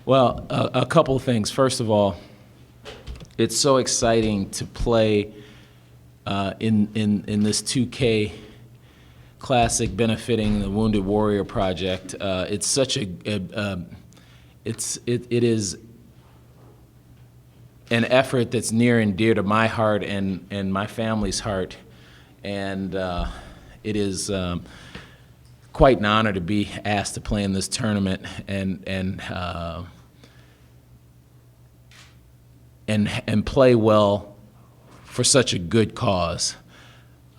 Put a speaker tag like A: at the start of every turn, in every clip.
A: Well, a couple of things. First of all, it's so exciting to play in this 2K Classic benefiting the Wounded Warrior Project. It's such it is an effort that's near and dear to my heart and my family's heart, and it is quite an honor to be asked to play in this tournament and play well for such a good cause.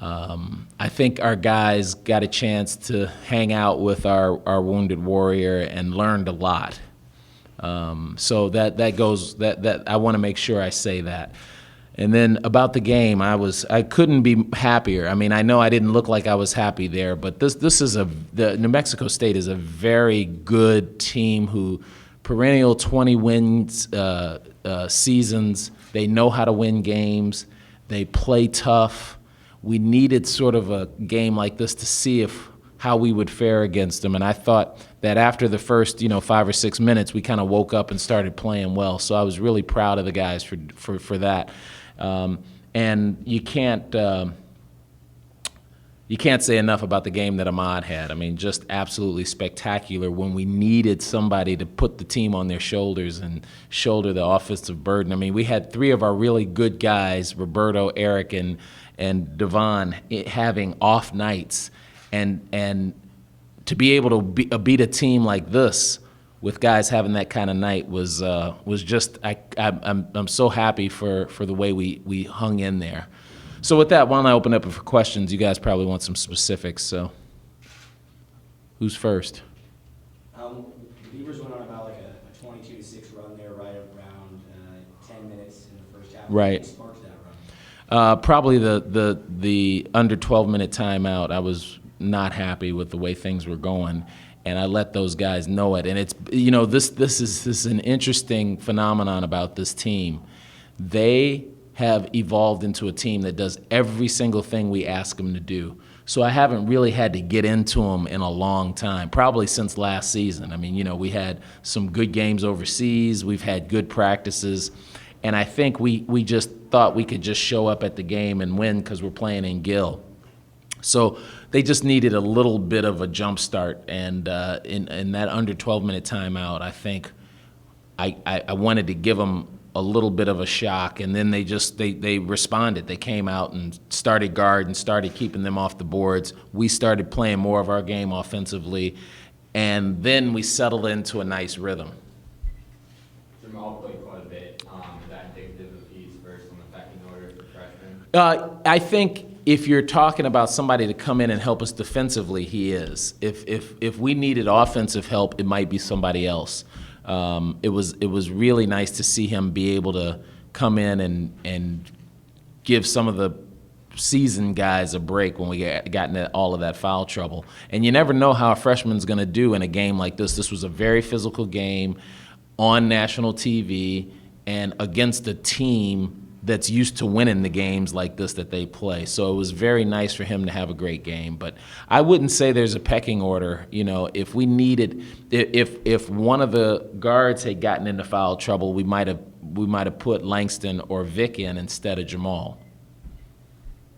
A: I think our guys got a chance to hang out with our Wounded Warrior and learned a lot. So that I want to make sure I say that. And then about the game, I couldn't be happier. I mean, I know I didn't look like I was happy there, but the New Mexico State is a very good team who perennial 20 wins seasons. They know how to win games. They play tough. We needed sort of a game like this to see how we would fare against them. And I thought that after the first 5 or 6 minutes, we kind of woke up and started playing well. So I was really proud of the guys for that. And you can't say enough about the game that Ahmad had. I mean, just absolutely spectacular when we needed somebody to put the team on their shoulders and shoulder the offensive burden. I mean, we had 3 of our really good guys, Roberto, Eric, and Devon, having off nights. And to be able to beat a team like this with guys having that kind of night was just I'm so happy for the way we hung in there. So with that, why don't I open up for questions? You guys probably want some specifics. So who's first?
B: The Beavers went on about like a 22-6 run there, right around 10 minutes in the first half.
A: Right.
B: What sparked that run?
A: Probably the under 12-minute timeout. I was not happy with the way things were going, and I let those guys know it. And it's this is an interesting phenomenon about this team. They have evolved into a team that does every single thing we ask them to do. So I haven't really had to get into them in a long time, probably since last season. I mean, we had some good games overseas. We've had good practices. And I think we just thought we could just show up at the game and win because we're playing in Gill. So they just needed a little bit of a jump start. And in that under 12-minute timeout, I think I wanted to give them a little bit of a shock. And then they responded. They came out and started guard and started keeping them off the boards. We started playing more of our game offensively. And then we settled into a nice rhythm.
C: Jamal played quite a bit. Is that indicative of he's first on the pecking order for freshmen?
A: I think if you're talking about somebody to come in and help us defensively, he is. If we needed offensive help, it might be somebody else. It was really nice to see him be able to come in and give some of the seasoned guys a break when we got into all of that foul trouble. And you never know how a freshman's going to do in a game like this. This was a very physical game on national TV and against a team that's used to winning the games like this that they play. So it was very nice for him to have a great game. But I wouldn't say there's a pecking order. If we needed, if one of the guards had gotten into foul trouble, we might have put Langston or Vic in instead of Jamal.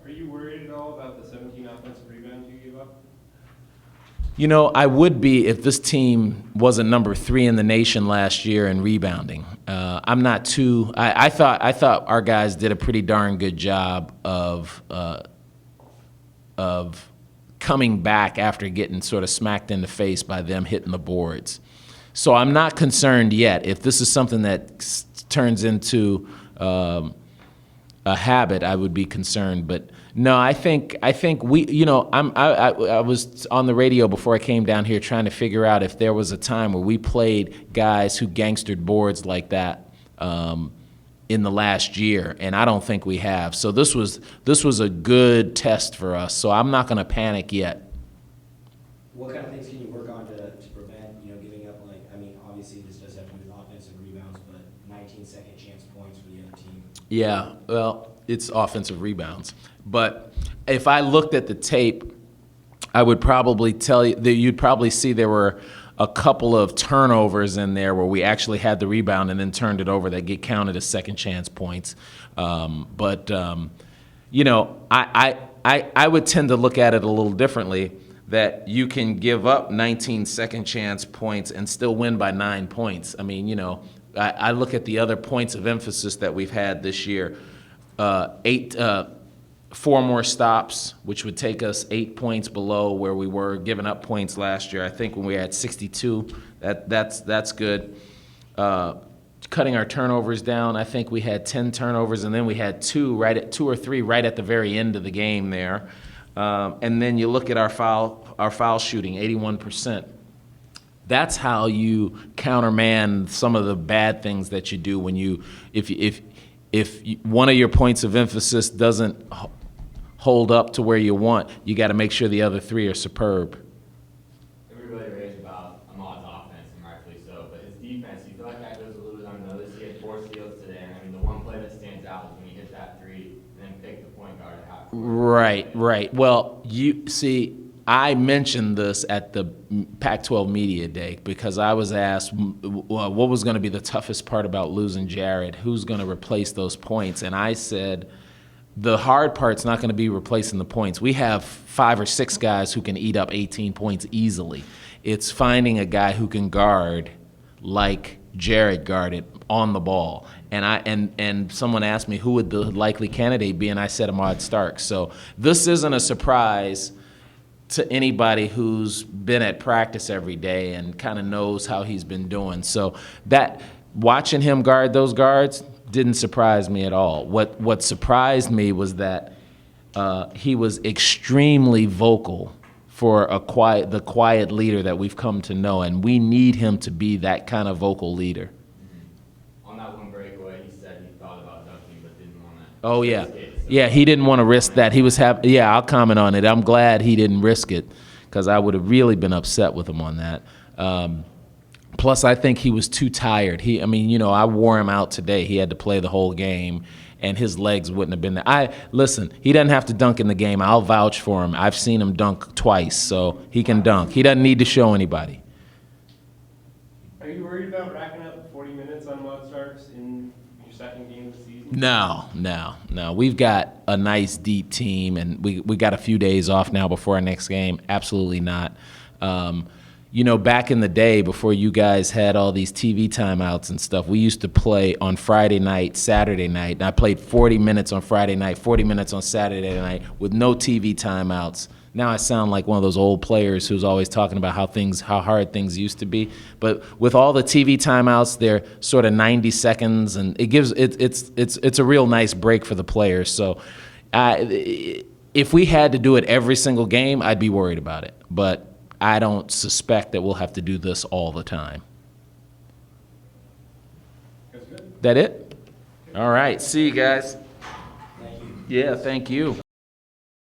D: Are you worried at all about the 17 offensive rebounds you gave up?
A: I would be if this team wasn't number 3 in the nation last year in rebounding. I'm not too. I thought our guys did a pretty darn good job of coming back after getting sort of smacked in the face by them hitting the boards. So I'm not concerned yet. If this is something that turns into a habit, I would be concerned. But no, I think we, I was on the radio before I came down here trying to figure out if there was a time where we played guys who gangstered boards like that in the last year, and I don't think we have. So this was a good test for us. So I'm not going to panic yet.
B: What kind of things can you work on to prevent, giving up, obviously this does have to do with offensive rebounds, but 19 second chance points for the other team?
A: Yeah, well, it's offensive rebounds. But if I looked at the tape, I would probably tell you that you'd probably see there were a couple of turnovers in there where we actually had the rebound and then turned it over that get counted as second chance points. You know, I would tend to look at it a little differently, that you can give up 19 second chance points and still win by 9 points. I mean, you know, I look at the other points of emphasis that we've had this year. 4 more stops, which would take us 8 points below where we were giving up points last year. I think when we had 62, that's good. Cutting our turnovers down, I think we had 10 turnovers, and then we had 2 or 3 right at the very end of the game there. And then you look at our foul shooting, 81%. That's how you countermand some of the bad things that you do when if one of your points of emphasis doesn't hold up to where you want, you got to make sure the other 3 are superb.
C: Everybody raves about Ahmad's offense, and rightfully so, but his defense, you feel like that goes a little bit unnoticed. He had 4 steals today, and I mean, the one play that stands out was when he hit that 3 and then picked the point guard at half court.
A: Right. Well, you see, I mentioned this at the Pac-12 Media Day because I was asked what was going to be the toughest part about losing Jared, who's going to replace those points, and I said, the hard part's not going to be replacing the points. We have 5 or 6 guys who can eat up 18 points easily. It's finding a guy who can guard like Jared guarded on the ball. And someone asked me who would the likely candidate be, and I said Ahmad Starks. So this isn't a surprise to anybody who's been at practice every day and kind of knows how he's been doing. So that watching him guard those guards didn't surprise me at all. What surprised me was that he was extremely vocal for the quiet leader that we've come to know, and we need him to be that kind of vocal leader.
C: On that one breakaway, he said he thought about dunking but didn't want to.
A: Oh yeah, yeah. He didn't want to risk that. He was happy. Yeah, I'll comment on it. I'm glad he didn't risk it because I would have really been upset with him on that. Plus, I think he was too tired. I wore him out today. He had to play the whole game, and his legs wouldn't have been there. Listen, he doesn't have to dunk in the game. I'll vouch for him. I've seen him dunk twice, so he can dunk. He doesn't need to show anybody.
D: Are you worried about racking up 40 minutes on Ahmad Starks in your second game of the season? No. We've got a nice, deep team, and we got a few days off now before our next game. Absolutely not. Back in the day, before you guys had all these TV timeouts and stuff, we used to play on Friday night, Saturday night, and I played 40 minutes on Friday night, 40 minutes on Saturday night with no TV timeouts. Now I sound like one of those old players who's always talking about how hard things used to be. But with all the TV timeouts, they're sort of 90 seconds, and it's a real nice break for the players. So if we had to do it every single game, I'd be worried about it. But I don't suspect that we'll have to do this all the time. That's good.
A: That it? All right. See you guys.
B: Thank you.
A: Yeah, thank you.